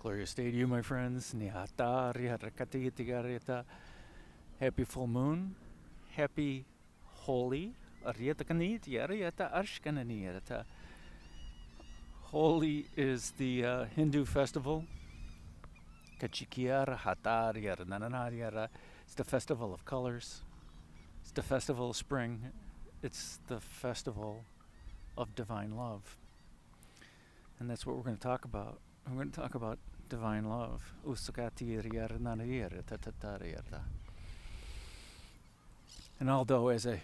Glorious day to you, my friends. Happy full moon. Happy Holi. Holi is the Hindu festival. It's the festival of colors. It's the festival of spring. It's the festival of divine love. And that's what we're going to talk about. We're going to talk about divine love. And although as a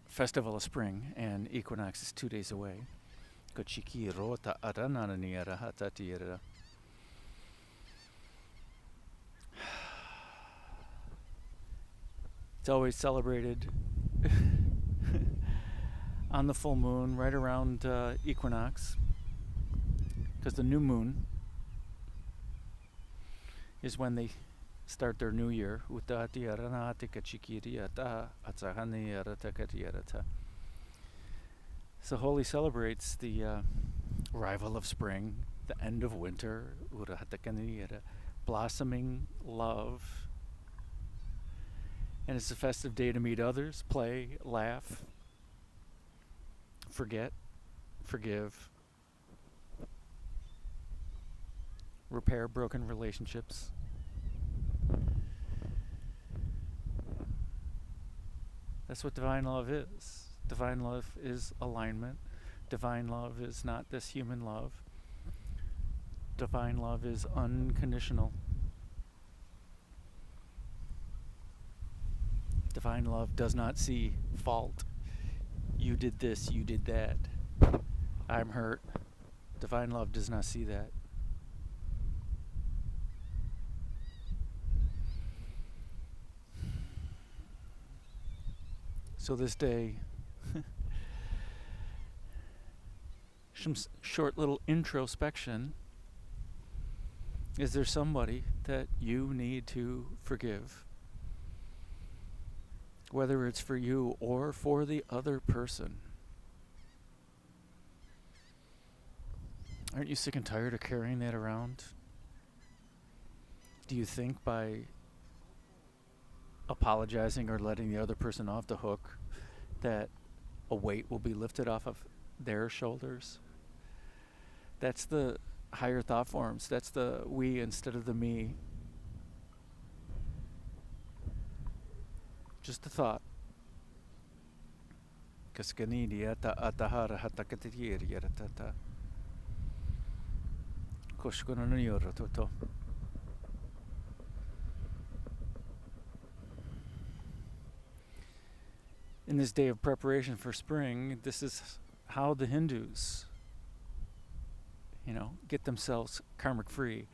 festival of spring and equinox is 2 days away, it's always celebrated on the full moon, right around equinox, because the new moon is when they start their new year. So Holi celebrates the arrival of spring, the end of winter, blossoming love. And it's a festive day to meet others, play, laugh, forget, forgive, repair broken relationships. That's what divine love is. Divine love is alignment. Divine love is not this human love. Divine love is unconditional. Divine love does not see fault. You did this, you did that. I'm hurt. Divine love does not see that. So this day, some short little introspection. Is there somebody that you need to forgive? Whether it's for you or for the other person. Aren't you sick and tired of carrying that around? Do you think by apologizing or letting the other person off the hook that a weight will be lifted off of their shoulders? That's the higher thought forms. That's the we instead of the me. Just a thought. In this day of preparation for spring, this is how the Hindus, get themselves karmic free,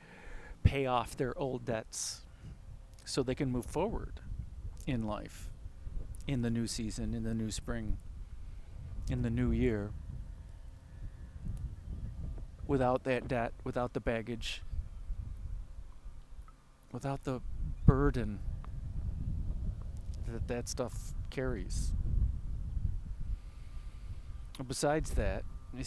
pay off their old debts so they can move forward in life, in the new season, in the new spring, in the new year, without that debt, without the baggage, without the burden that stuff carries. Besides that, and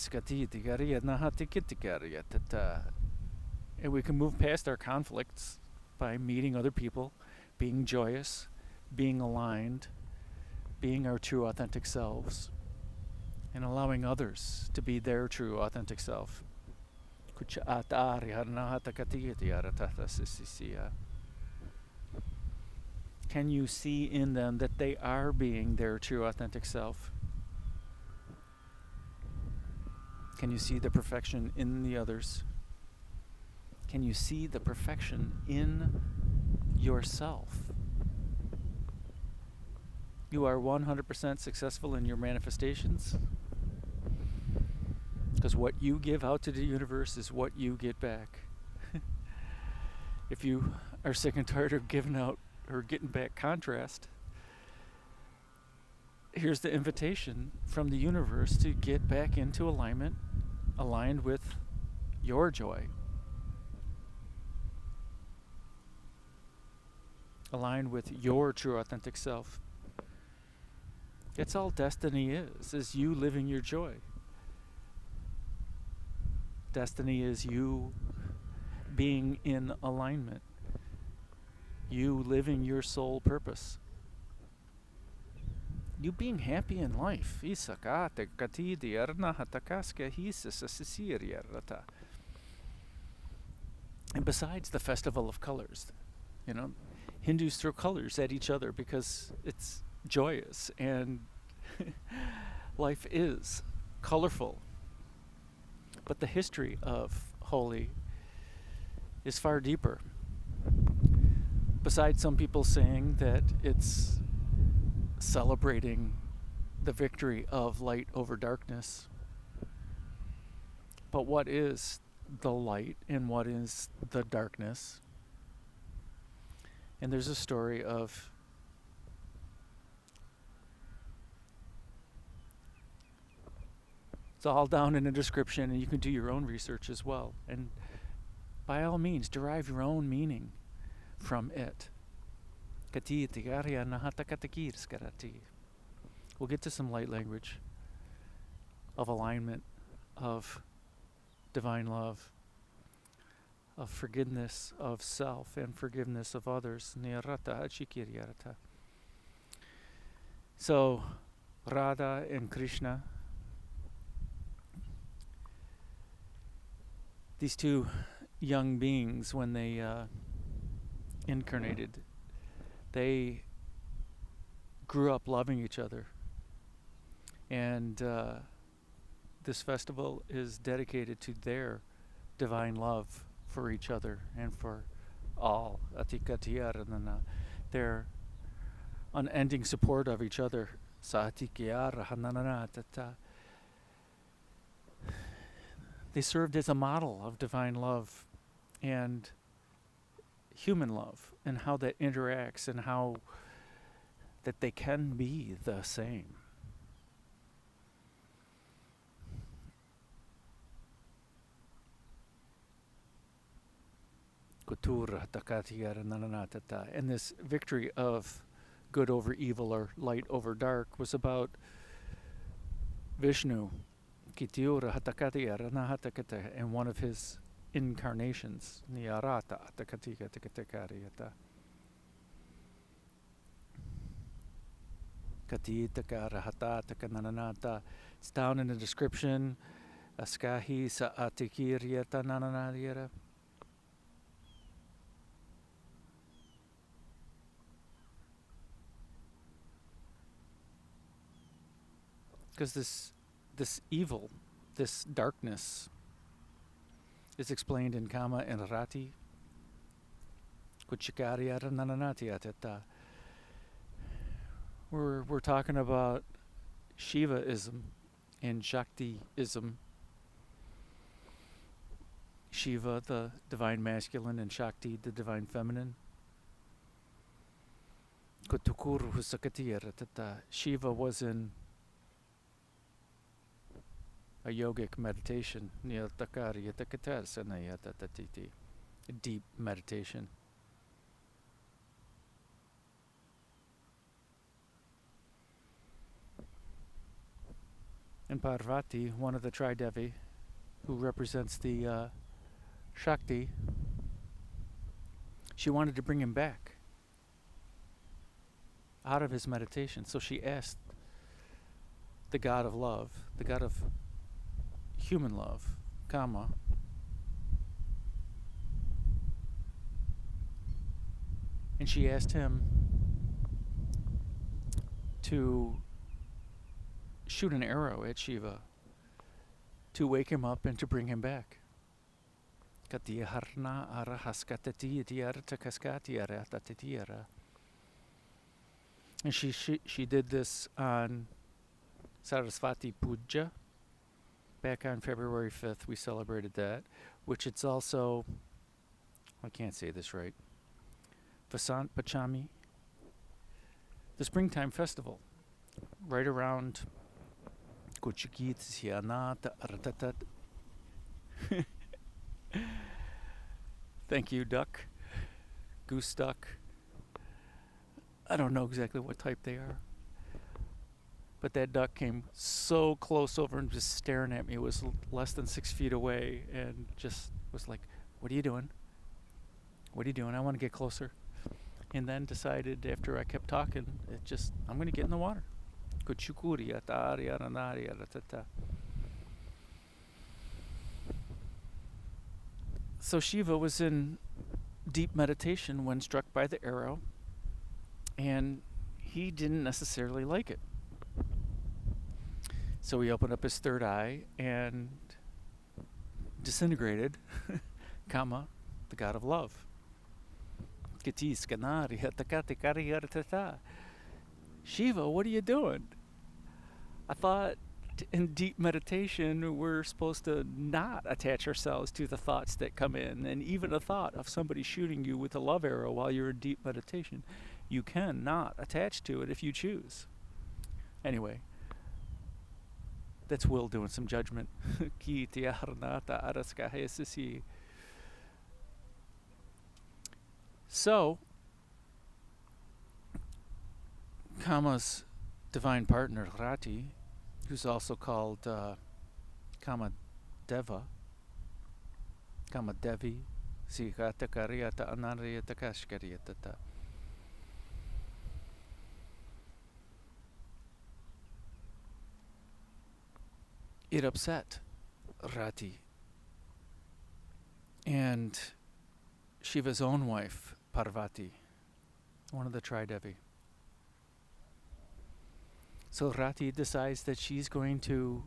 we can move past our conflicts by meeting other people, being joyous, being aligned, being our true authentic selves, and allowing others to be their true authentic self. Can you see in them that they are being their true authentic self? Can you see the perfection in the others? Can you see the perfection in yourself? You are 100% successful in your manifestations, because what you give out to the universe is what you get back. If you are sick and tired of giving out or getting back contrast, here's the invitation from the universe to get back into alignment, aligned with your joy, aligned with your true authentic self. It's all destiny is you living your joy. Destiny is you being in alignment, you living your soul purpose, you being happy in life. And besides the festival of colors, Hindus throw colors at each other because it's joyous and life is colorful. But the history of Holi is far deeper. Besides some people saying that it's celebrating the victory of light over darkness, but what is the light and what is the darkness? And there's a story of it's all down in a description, and you can do your own research as well. And by all means, derive your own meaning from it. We'll get to some light language of alignment, of divine love, of forgiveness of self and forgiveness of others. So, Radha and Krishna, these two young beings, when they incarnated, they grew up loving each other. And this festival is dedicated to their divine love for each other and for all. Their unending support of each other. They served as a model of divine love and human love, and how that interacts, and how that they can be the same. And this victory of good over evil, or light over dark, was about Vishnu and one of his incarnations. It's down in the description. Askahi sa'atikiryata nananadira. Because this evil, this darkness, is explained in Kama and Rati. We're talking about Shivaism and Shaktiism. Shiva, the divine masculine, and Shakti, the divine feminine. Shiva was in a yogic meditation, a deep meditation. And Parvati, one of the Tridevi, who represents the Shakti, she wanted to bring him back out of his meditation. So she asked the god of love, the god of human love, Kama, and she asked him to shoot an arrow at Shiva to wake him up and to bring him back. And she did this on Saraswati Puja. Back on February 5th, we celebrated that, which it's also, I can't say this right, Vasant Pachami, the springtime festival, right around Kuchikit Sianata Artatat. Thank you, duck, goose duck. I don't know exactly what type they are. But that duck came so close over and just staring at me. It was less than 6 feet away and just was like, "What are you doing? What are you doing? I want to get closer. And then decided after I kept talking, I'm going to get in the water. So Shiva was in deep meditation when struck by the arrow, and he didn't necessarily like it. So he opened up his third eye and disintegrated Kama, the god of love. Shiva, what are you doing? I thought in deep meditation we're supposed to not attach ourselves to the thoughts that come in, and even a thought of somebody shooting you with a love arrow while you're in deep meditation, you can not attach to it if you choose. Anyway, that's Will doing some judgment. So, Kama's divine partner, Rati, who's also called Kama Deva, Kama Devi, Sikata Karyata Anariyata Kashkaryatata. It upset Rati and Shiva's own wife, Parvati, one of the Tridevi. So Rati decides that she's going to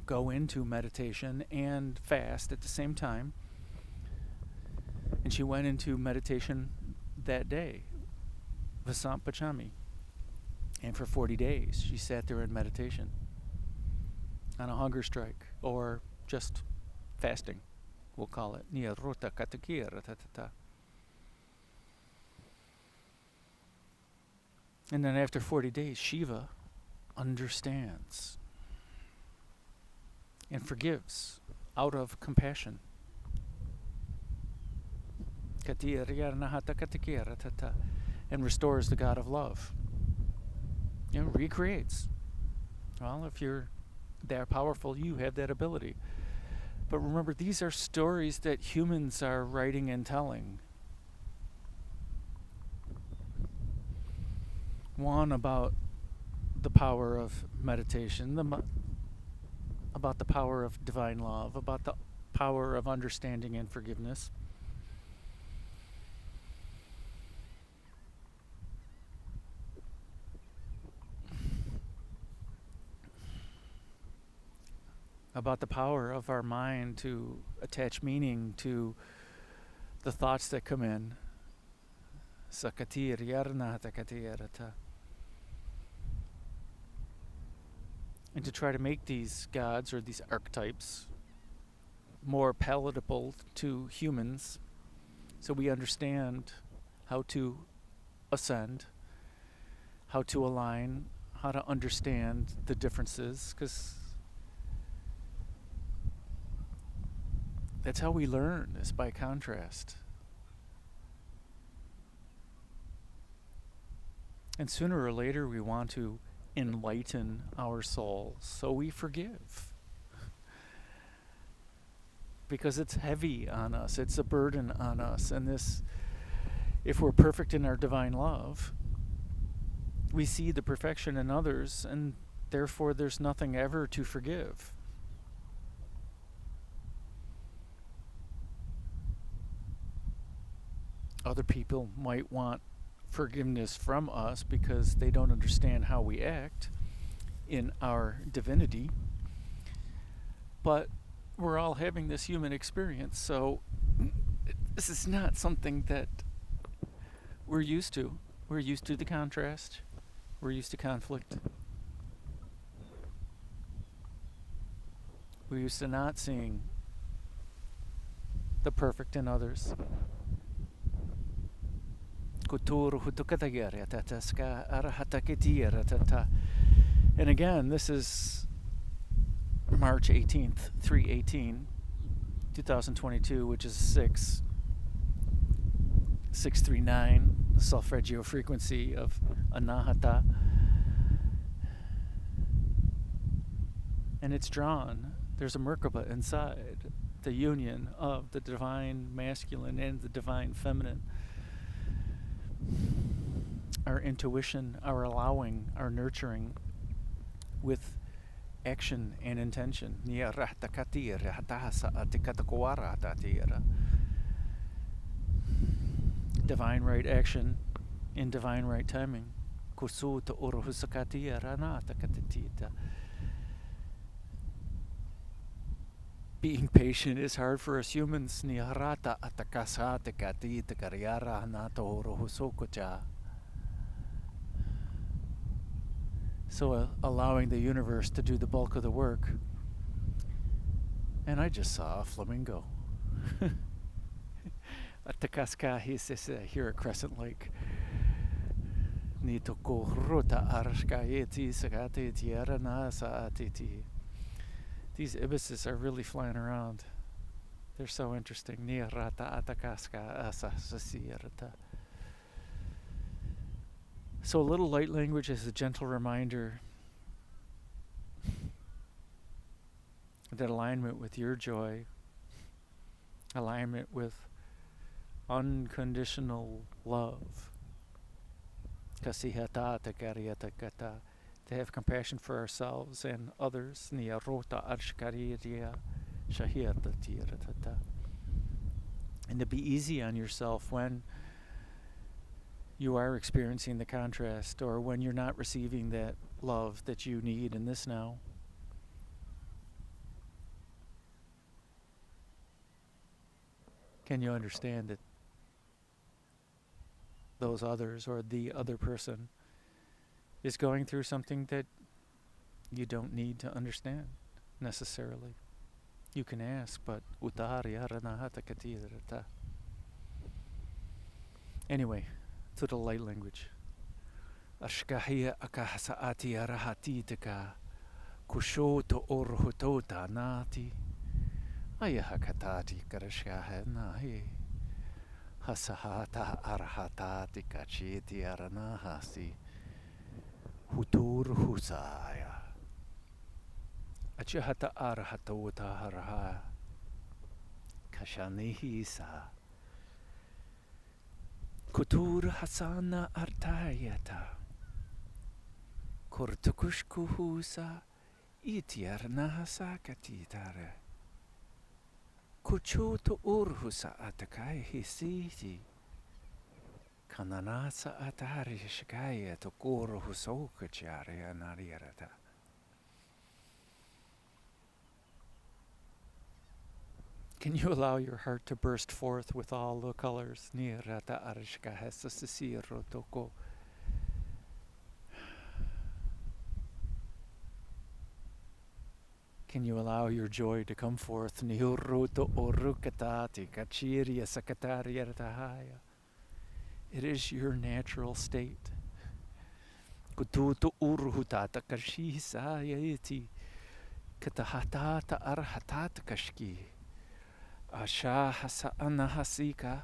go into meditation and fast at the same time. And she went into meditation that day, Vasampachami. And for 40 days, she sat there in meditation on a hunger strike, or just fasting, we'll call it. And then after 40 days, Shiva understands and forgives out of compassion. And restores the god of love. Recreates. Well, if you're that powerful, you have that ability. But remember, these are stories that humans are writing and telling. One about the power of meditation, about the power of divine love, about the power of understanding and forgiveness. About the power of our mind to attach meaning to the thoughts that come in. And to try to make these gods or these archetypes more palatable to humans, so we understand how to ascend, how to align, how to understand the differences, because that's how we learn, is by contrast. And sooner or later we want to enlighten our souls, so we forgive. Because it's heavy on us, it's a burden on us, and this, if we're perfect in our divine love, we see the perfection in others, and therefore there's nothing ever to forgive. Other people might want forgiveness from us because they don't understand how we act in our divinity. But we're all having this human experience, so this is not something that we're used to. We're used to the contrast. We're used to conflict. We're used to not seeing the perfect in others. And again, this is March 18th, 3/18, 2022, which is 639, the solfeggio frequency of Anahata. And it's drawn. There's a Merkaba inside the union of the divine masculine and the divine feminine, our intuition, our allowing, our nurturing with action and intention. Divine right action in divine right timing. Being patient is hard for us humans. So allowing the universe to do the bulk of the work. And I just saw a flamingo. Atakaska, he says here at Crescent Lake. These ibises are really flying around. They're so interesting. So a little light language is a gentle reminder that alignment with your joy, alignment with unconditional love, to have compassion for ourselves and others, and to be easy on yourself when you are experiencing the contrast or when you're not receiving that love that you need in this now. Can you understand that those others or the other person is going through something that you don't need to understand necessarily? You can ask, but anyway, to the light language. Ashkahia akahasaati arahatitaka kushoto orhutota nati ayahakatati karashkahanahi hasahata arhatati kachiti aranahasi hutur husaya achahata arhatota harha kashanihisa kutur hasana artayata kurtukushkuhusa itiarnahasa katitare kuchuto urhusa atakai hisiti kananasa atari shikaya to kurhusoka chare anarierata. Can you allow your heart to burst forth with all the colors? Nirata arishkahesa sisiro toko. Can you allow your joy to come forth? Nihuruto orukatati kachiria sakataria tahaya. It is your natural state. Kututo urhutata kashisaya iti katahatata arhatata kashki. Asha hasa anahasika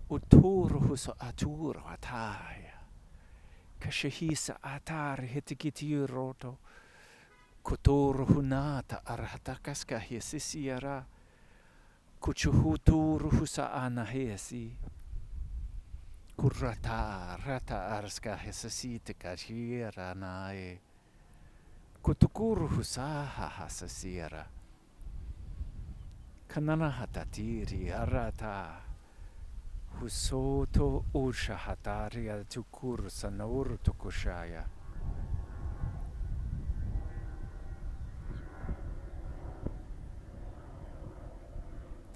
uturhusa atur ataya kashihisa atar hitikitiroto kuturhunata arhatakaska hisisiara kuchuhuturhusa anahesi kurata rata arska hisisitika shira nae kutukurhusa hasasiara kanana hatatiri arata husoto usha hatari al tukur sanur tukushaya.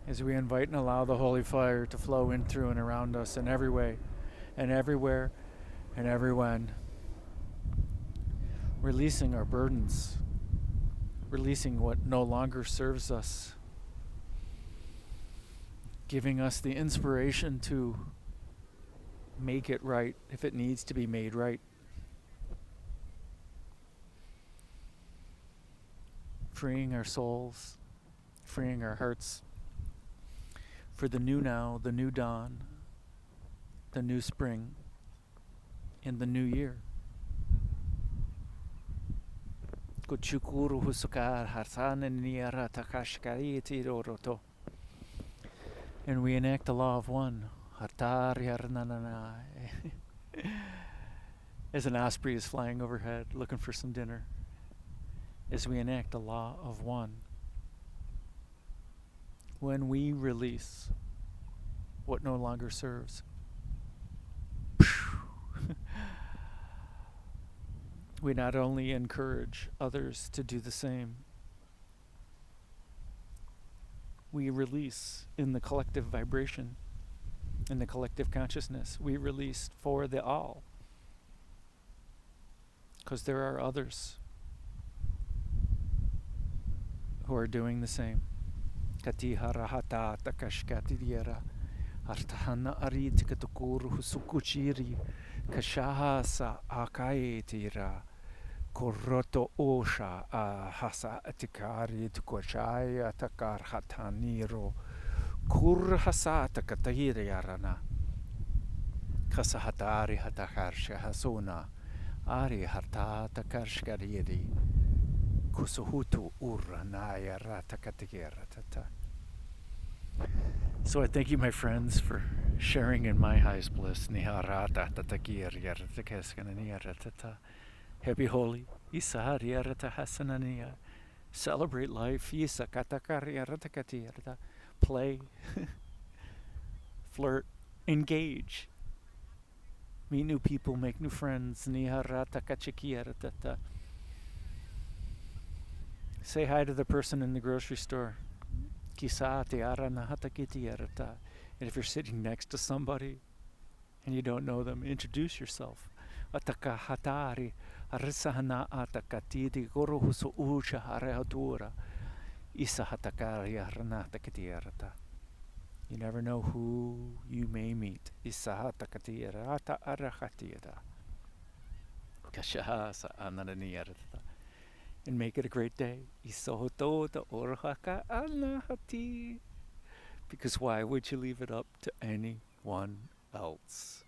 As we invite and allow the holy fire to flow in through and around us in every way and everywhere and everyone, releasing our burdens, releasing what no longer serves us, giving us the inspiration to make it right if it needs to be made right. Freeing our souls, freeing our hearts for the new now, the new dawn, the new spring, and the new year. chukuru husukar harsana niara takashkari tiroroto. And we enact the law of one. As an osprey is flying overhead looking for some dinner. As we enact the law of one. When we release what no longer serves. We not only encourage others to do the same, we release in the collective vibration, in the collective consciousness. We release for the all. Because there are others who are doing the same. Katiharahata takashkatiriera artahana arit katukuru husukuchiri kashahasa akaitira koroto osha hasa atikari tukochaya takar hataniro kurhasa takatahiriarana kasahatari hataharsha hasuna ari harta takarshkariri kusuhutu uranaya ratakatigira tata. So I thank you, my friends, for sharing in my highest bliss. Happy Holi. Celebrate life. Play. Flirt. Engage. Meet new people. Make new friends. Say hi to the person in the grocery store. And if you're sitting next to somebody and you don't know them, introduce yourself. You never know who you may meet. And make it a great day. Because why would you leave it up to anyone else?